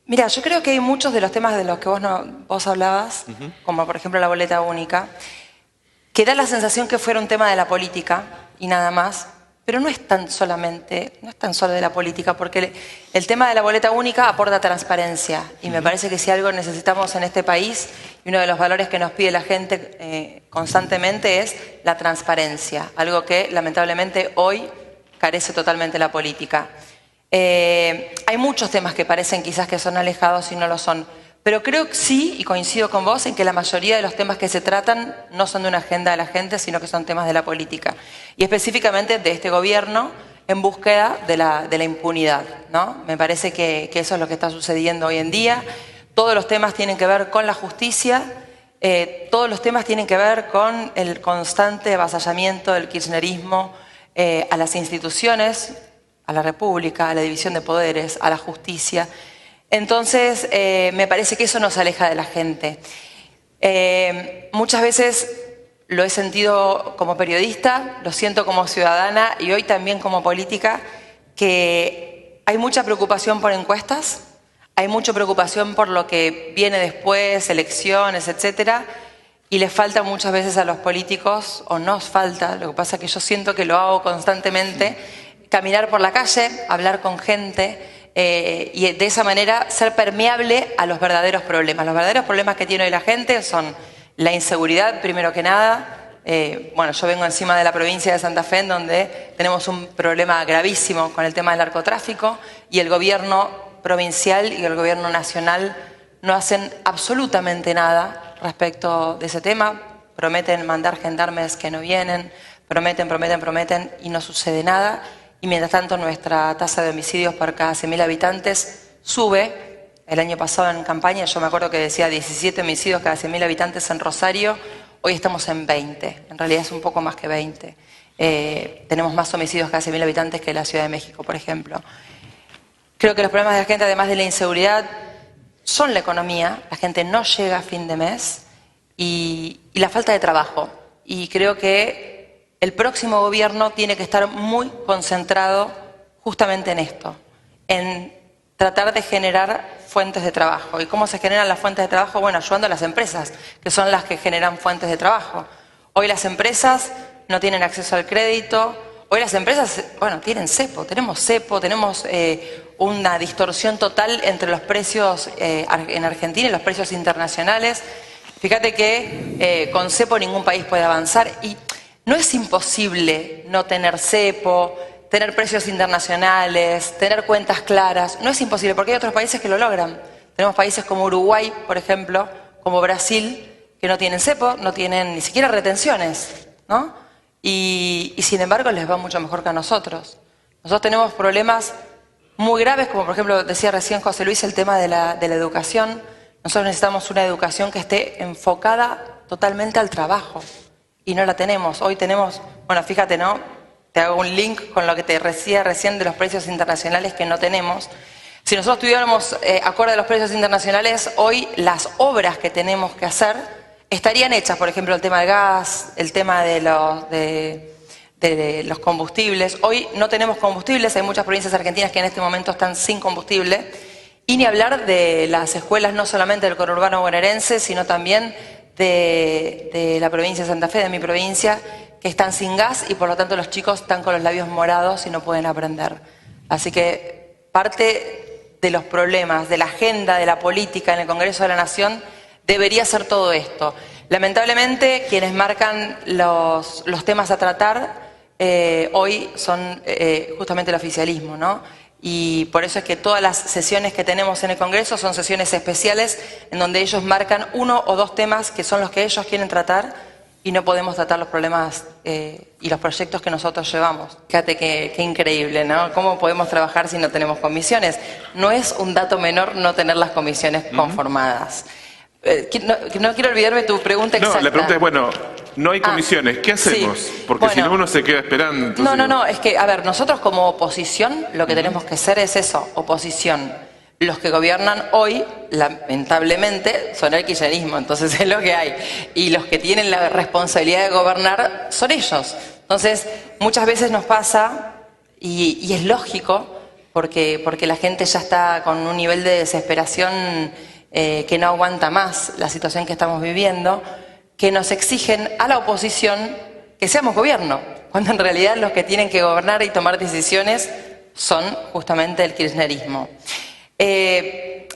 Mira, yo creo que hay muchos de los temas de los que vos hablabas, como por ejemplo la boleta única, que da la sensación que fuera un tema de la política y nada más, pero no es tan solo de la política, porque el tema de la boleta única aporta transparencia y me parece que si algo necesitamos en este país y uno de los valores que nos pide la gente constantemente es la transparencia, algo que lamentablemente hoy carece totalmente la política. Hay muchos temas que parecen quizás que son alejados y no lo son, pero creo que sí, y coincido con vos, en que la mayoría de los temas que se tratan no son de una agenda de la gente, sino que son temas de la política. Y específicamente de este gobierno en búsqueda de la impunidad, ¿no? Me parece que eso es lo que está sucediendo hoy en día. Todos los temas tienen que ver con la justicia, todos los temas tienen que ver con el constante avasallamiento del kirchnerismo a las instituciones, a la República, a la división de poderes, a la justicia. Entonces, me parece que eso nos aleja de la gente. Muchas veces lo he sentido como periodista, lo siento como ciudadana y hoy también como política, que hay mucha preocupación por encuestas, hay mucha preocupación por lo que viene después, elecciones, etcétera, y les falta muchas veces a los políticos, o nos falta, lo que pasa es que yo siento que lo hago constantemente, caminar por la calle, hablar con gente, y de esa manera ser permeable a los verdaderos problemas. Los verdaderos problemas que tiene hoy la gente son la inseguridad, primero que nada. Bueno, yo vengo encima de la provincia de Santa Fe, en donde tenemos un problema gravísimo con el tema del narcotráfico, y el gobierno provincial y el gobierno nacional no hacen absolutamente nada respecto de ese tema. Prometen mandar gendarmes que no vienen, prometen, y no sucede nada. Y mientras tanto nuestra tasa de homicidios por cada 100.000 habitantes sube. El año pasado en campaña yo me acuerdo que decía 17 homicidios cada 100.000 habitantes en Rosario, hoy estamos en 20, en realidad es un poco más que 20. Tenemos más homicidios cada 100.000 habitantes que la Ciudad de México, por ejemplo. Creo que los problemas de la gente, además de la inseguridad, son la economía. La gente no llega a fin de mes y la falta de trabajo. Y creo que el próximo gobierno tiene que estar muy concentrado justamente en esto, en tratar de generar fuentes de trabajo. ¿Y cómo se generan las fuentes de trabajo? Bueno, ayudando a las empresas, que son las que generan fuentes de trabajo. Hoy las empresas no tienen acceso al crédito, hoy las empresas, bueno, tienen cepo, tenemos una distorsión total entre los precios en Argentina y los precios internacionales. Fíjate que con cepo ningún país puede avanzar y no es imposible no tener cepo, tener precios internacionales, tener cuentas claras. No es imposible, porque hay otros países que lo logran. Tenemos países como Uruguay, por ejemplo, como Brasil, que no tienen cepo, no tienen ni siquiera retenciones, ¿no? Y sin embargo les va mucho mejor que a nosotros. Nosotros tenemos problemas muy graves, como por ejemplo decía recién José Luis, el tema de la educación. Nosotros necesitamos una educación que esté enfocada totalmente al trabajo. Y no la tenemos. Hoy tenemos, bueno, fíjate, ¿no? Te hago un link con lo que te decía recién de los precios internacionales que no tenemos. Si nosotros tuviéramos acorde a los precios internacionales, hoy las obras que tenemos que hacer estarían hechas. Por ejemplo, el tema del gas, el tema de los combustibles. Hoy no tenemos combustibles, hay muchas provincias argentinas que en este momento están sin combustible. Y ni hablar de las escuelas, no solamente del conurbano bonaerense, sino también de la provincia de Santa Fe, de mi provincia, que están sin gas y por lo tanto los chicos están con los labios morados y no pueden aprender. Así que parte de los problemas, de la agenda de la política en el Congreso de la Nación debería ser todo esto. Lamentablemente quienes marcan los temas a tratar hoy son justamente el oficialismo, ¿no? Y por eso es que todas las sesiones que tenemos en el Congreso son sesiones especiales en donde ellos marcan uno o dos temas que son los que ellos quieren tratar y no podemos tratar los problemas y los proyectos que nosotros llevamos. Fíjate qué increíble, ¿no? ¿Cómo podemos trabajar si no tenemos comisiones? No es un dato menor no tener las comisiones conformadas. No quiero olvidarme tu pregunta exacta. No, la pregunta es, bueno, no hay comisiones, ¿qué hacemos? Sí. Porque bueno, si no uno se queda esperando. Entonces... No, es que, a ver, nosotros como oposición lo que tenemos que hacer es eso, oposición. Los que gobiernan hoy, lamentablemente, son el kirchnerismo, entonces es lo que hay. Y los que tienen la responsabilidad de gobernar son ellos. Entonces, muchas veces nos pasa, y es lógico, porque la gente ya está con un nivel de desesperación que no aguanta más la situación que estamos viviendo, que nos exigen a la oposición que seamos gobierno, cuando en realidad los que tienen que gobernar y tomar decisiones son justamente el kirchnerismo.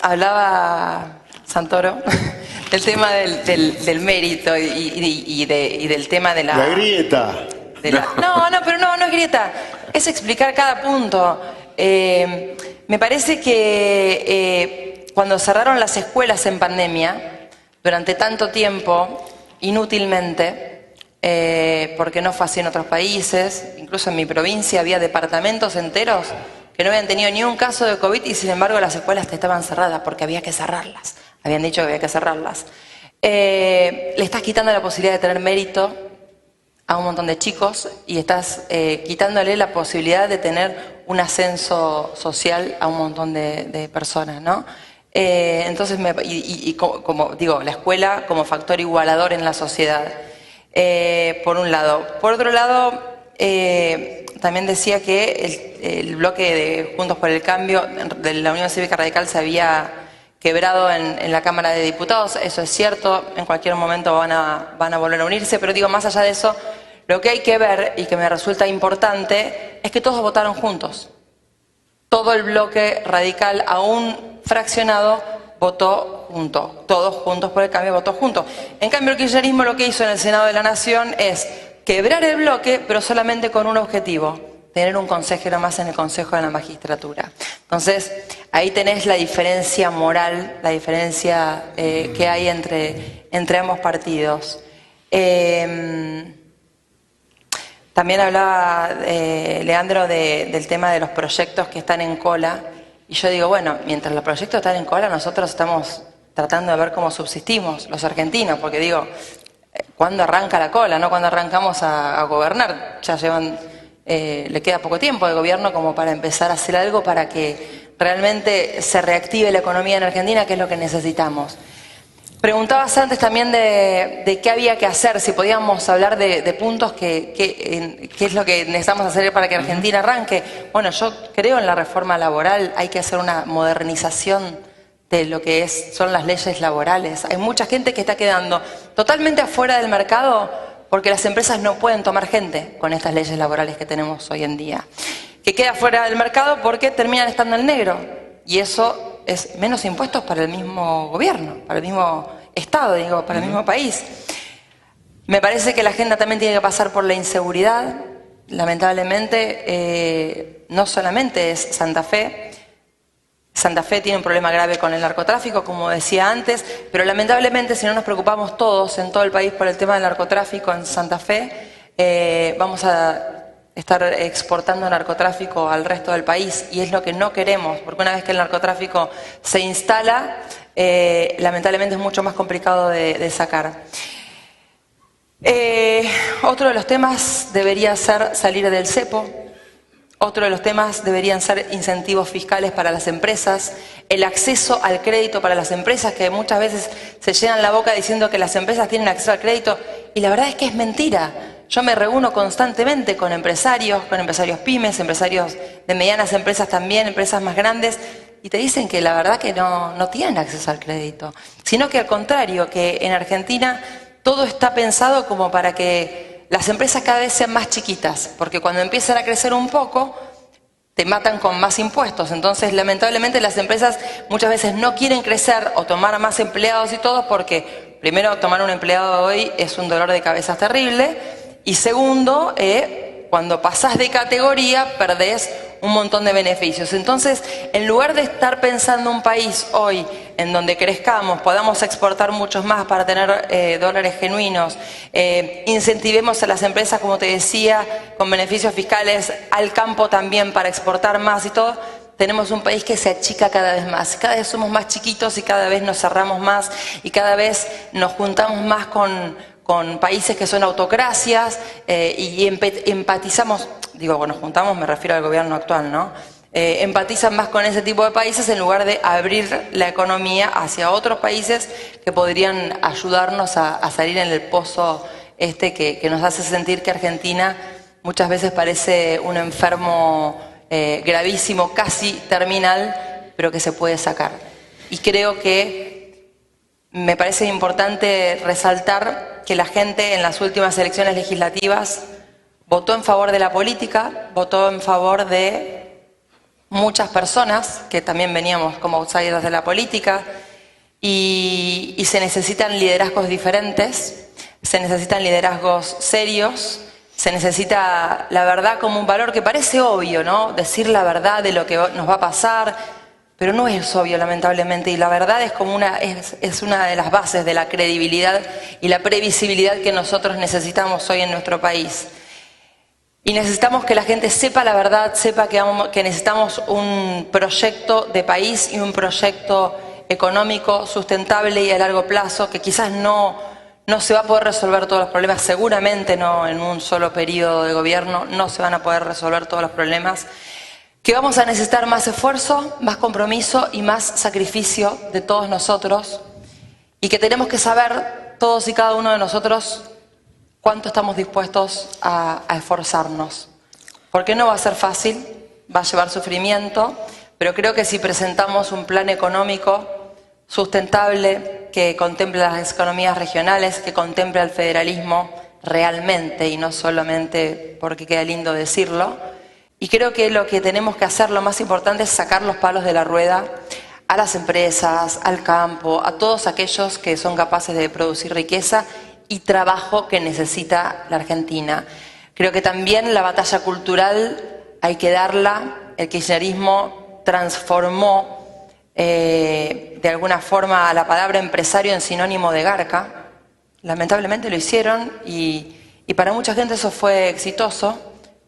Hablaba Santoro del tema del mérito y del tema de la grieta. No, pero no es grieta, es explicar cada punto. Me parece que cuando cerraron las escuelas en pandemia, durante tanto tiempo, inútilmente, porque no fue así en otros países, incluso en mi provincia había departamentos enteros que no habían tenido ni un caso de COVID y sin embargo las escuelas estaban cerradas porque había que cerrarlas, habían dicho que había que cerrarlas. Le estás quitando la posibilidad de tener mérito a un montón de chicos y estás quitándole la posibilidad de tener un ascenso social a un montón de personas, ¿no? Entonces, como digo, la escuela como factor igualador en la sociedad, por un lado. Por otro lado, también decía que el bloque de Juntos por el Cambio de la Unión Cívica Radical se había quebrado en la Cámara de Diputados. Eso es cierto, en cualquier momento van a volver a unirse, pero digo, más allá de eso, lo que hay que ver y que me resulta importante es que todos votaron juntos. Todo el bloque radical, aún fraccionado, votó junto. Todos juntos por el cambio votó junto. En cambio, el kirchnerismo lo que hizo en el Senado de la Nación es quebrar el bloque, pero solamente con un objetivo: tener un consejero más en el Consejo de la Magistratura. Entonces, ahí tenés la diferencia moral, la diferencia que hay entre ambos partidos. También hablaba Leandro del tema de los proyectos que están en cola. Y yo digo, bueno, mientras los proyectos están en cola, nosotros estamos tratando de ver cómo subsistimos, los argentinos, porque digo, ¿cuándo arranca la cola? ¿No? ¿Cuándo arrancamos a gobernar? Ya llevan, le queda poco tiempo de gobierno como para empezar a hacer algo para que realmente se reactive la economía en Argentina, que es lo que necesitamos. Preguntabas antes también de qué había que hacer, si podíamos hablar de puntos qué es lo que necesitamos hacer para que Argentina arranque. Bueno, yo creo en la reforma laboral, hay que hacer una modernización de lo que son las leyes laborales. Hay mucha gente que está quedando totalmente afuera del mercado porque las empresas no pueden tomar gente con estas leyes laborales que tenemos hoy en día. Que queda fuera del mercado porque terminan estando en negro. Y eso es menos impuestos para el mismo gobierno, para el mismo Estado, digo, para el mismo país. Me parece que la agenda también tiene que pasar por la inseguridad. Lamentablemente, no solamente es Santa Fe. Santa Fe tiene un problema grave con el narcotráfico, como decía antes, pero lamentablemente si no nos preocupamos todos en todo el país por el tema del narcotráfico en Santa Fe, vamos a estar exportando narcotráfico al resto del país y es lo que no queremos, porque una vez que el narcotráfico se instala, lamentablemente es mucho más complicado de sacar. Otro de los temas debería ser salir del cepo. Otro de los temas deberían ser incentivos fiscales para las empresas, el acceso al crédito para las empresas, que muchas veces se llenan la boca diciendo que las empresas tienen acceso al crédito, y la verdad es que es mentira. Yo me reúno constantemente con empresarios pymes, empresarios de medianas empresas también, empresas más grandes, y te dicen que la verdad que no tienen acceso al crédito, sino que al contrario, que en Argentina todo está pensado como para que las empresas cada vez sean más chiquitas, porque cuando empiezan a crecer un poco, te matan con más impuestos. Entonces, lamentablemente, las empresas muchas veces no quieren crecer o tomar más empleados y todo, porque primero, tomar un empleado hoy es un dolor de cabeza terrible, y segundo, cuando pasás de categoría, perdés un montón de beneficios. Entonces, en lugar de estar pensando un país hoy en donde crezcamos, podamos exportar muchos más para tener dólares genuinos, incentivemos a las empresas, como te decía, con beneficios fiscales, al campo también para exportar más y todo, tenemos un país que se achica cada vez más. Cada vez somos más chiquitos y cada vez nos cerramos más y cada vez nos juntamos más con países que son autocracias y empatizamos, digo, cuando nos juntamos me refiero al gobierno actual, ¿no? Empatizan más con ese tipo de países en lugar de abrir la economía hacia otros países que podrían ayudarnos a salir en el pozo que nos hace sentir que Argentina muchas veces parece un enfermo gravísimo, casi terminal, pero que se puede sacar. Y creo que me parece importante resaltar que la gente en las últimas elecciones legislativas votó en favor de la política, votó en favor de muchas personas que también veníamos como outsiders de la política, y se necesitan liderazgos diferentes, se necesitan liderazgos serios, se necesita la verdad como un valor que parece obvio, ¿no? Decir la verdad de lo que nos va a pasar, pero no es obvio, lamentablemente, y la verdad es como es una de las bases de la credibilidad y la previsibilidad que nosotros necesitamos hoy en nuestro país. Y necesitamos que la gente sepa la verdad, sepa que necesitamos un proyecto de país y un proyecto económico sustentable y a largo plazo, que quizás no se va a poder resolver todos los problemas, seguramente no en un solo periodo de gobierno, no se van a poder resolver todos los problemas, que vamos a necesitar más esfuerzo, más compromiso y más sacrificio de todos nosotros, y que tenemos que saber, todos y cada uno de nosotros, cuánto estamos dispuestos a esforzarnos. Porque no va a ser fácil, va a llevar sufrimiento, pero creo que si presentamos un plan económico sustentable que contemple las economías regionales, que contemple el federalismo realmente y no solamente porque queda lindo decirlo, y creo que lo que tenemos que hacer, lo más importante, es sacar los palos de la rueda a las empresas, al campo, a todos aquellos que son capaces de producir riqueza y trabajo que necesita la Argentina. Creo que también la batalla cultural hay que darla. El kirchnerismo transformó de alguna forma la palabra empresario en sinónimo de garca. Lamentablemente lo hicieron y para mucha gente eso fue exitoso,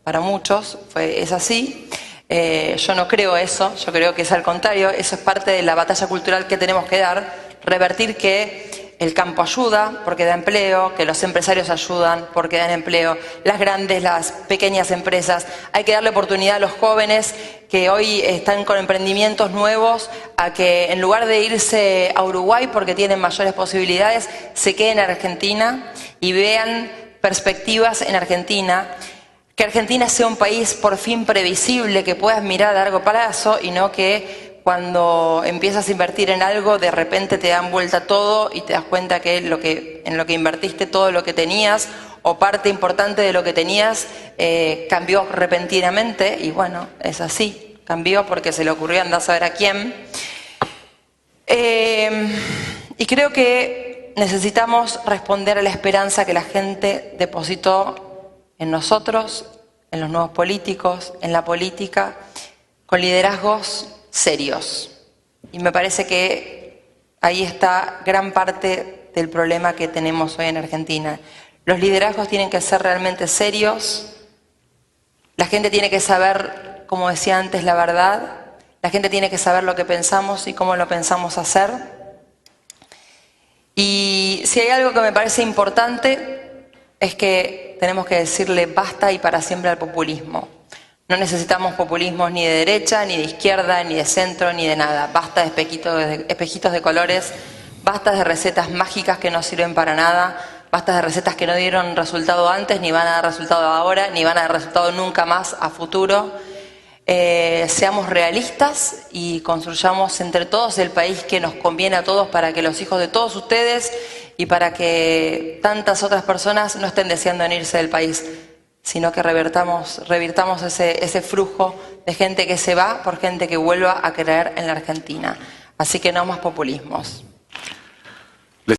para muchos es así. Yo no creo eso, yo creo que es al contrario, eso es parte de la batalla cultural que tenemos que dar, revertir que el campo ayuda porque da empleo, que los empresarios ayudan porque dan empleo, las grandes, las pequeñas empresas. Hay que darle oportunidad a los jóvenes que hoy están con emprendimientos nuevos a que en lugar de irse a Uruguay porque tienen mayores posibilidades, se queden en Argentina y vean perspectivas en Argentina. Que Argentina sea un país por fin previsible, que puedas mirar a largo plazo y no que cuando empiezas a invertir en algo, de repente te dan vuelta todo y te das cuenta que en lo que invertiste todo lo que tenías o parte importante de lo que tenías cambió repentinamente y bueno, es así, cambió porque se le ocurrió andar a saber a quién. Y creo que necesitamos responder a la esperanza que la gente depositó en nosotros, en los nuevos políticos, en la política, con liderazgos serios. Y me parece que ahí está gran parte del problema que tenemos hoy en Argentina. Los liderazgos tienen que ser realmente serios, la gente tiene que saber, como decía antes, la verdad, la gente tiene que saber lo que pensamos y cómo lo pensamos hacer. Y si hay algo que me parece importante es que tenemos que decirle basta y para siempre al populismo. No necesitamos populismos ni de derecha, ni de izquierda, ni de centro, ni de nada. Basta de espejitos de colores, basta de recetas mágicas que no sirven para nada, basta de recetas que no dieron resultado antes, ni van a dar resultado ahora, ni van a dar resultado nunca más a futuro. Seamos realistas y construyamos entre todos el país que nos conviene a todos para que los hijos de todos ustedes y para que tantas otras personas no estén deseando en irse del país, sino que revirtamos ese flujo de gente que se va por gente que vuelva a creer en la Argentina. Así que no más populismos.